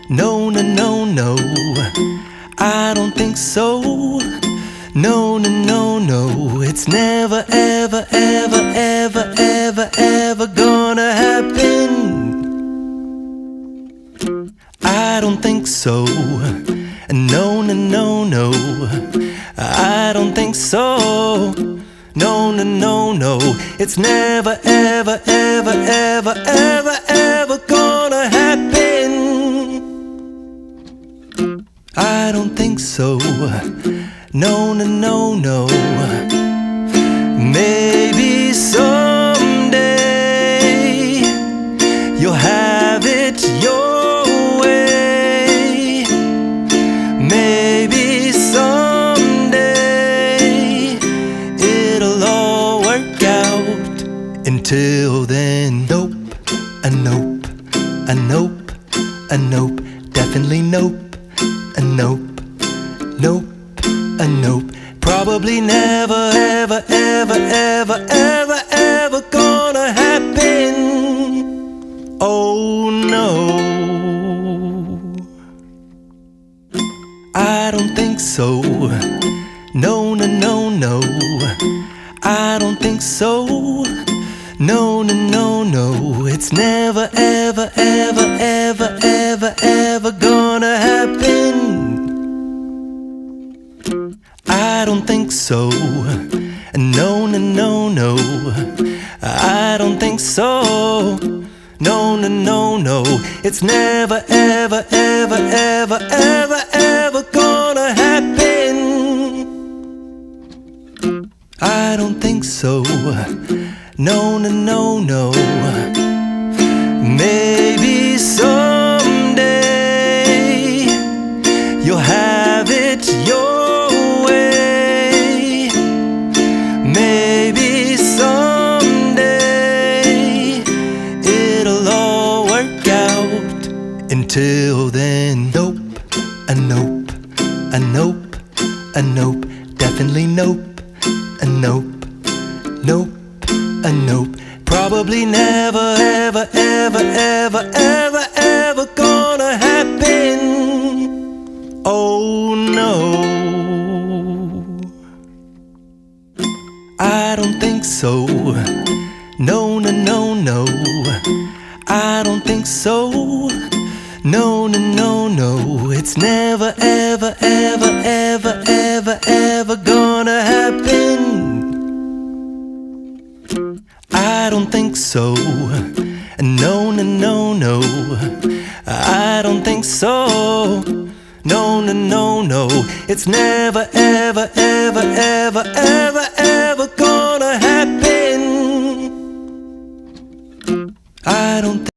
No, no, no, no, I don't think so. No, no, no, no, it's never, ever, ever, ever, ever, ever gonna happen. I don't think so. No, no, no, no, I don't think so. No, no, no, no, it's never, ever, ever, ever, ever, ever gonna happen. I don't think so. No, no, no, no. Maybe someday you'll have it your way. Maybe someday it'll all work out. Until then, nope, a nope, a nope, a nope, definitely nope, a nope, nope, a nope. Probably never, ever, ever, ever, ever, ever gonna happen. Oh no, I don't think so. No, no, no, no, I don't think so. No, no, no, no, it's never, ever, ever, ever, ever, ever gonna happen. I don't think so. No, no, no, no, I don't think so. No, no, no, no, it's never, ever, ever, ever, ever, ever gonna happen. I don't think so. No, no, no, no. Maybe someday you'll have it your way. Maybe someday it'll all work out. Until then, nope, a nope, a nope, a nope, definitely nope, a nope, nope, a nope. Probably never, ever, ever, ever, ever, ever gonna happen. Oh no, I don't think so. No, no, no, no, I don't think so. No, no, no, no, it's never, ever, ever, ever, ever, ever gonna happen. I don't think so. No, no, no, no, I don't think so. No, no, no, no, it's never, ever, ever, ever, ever, ever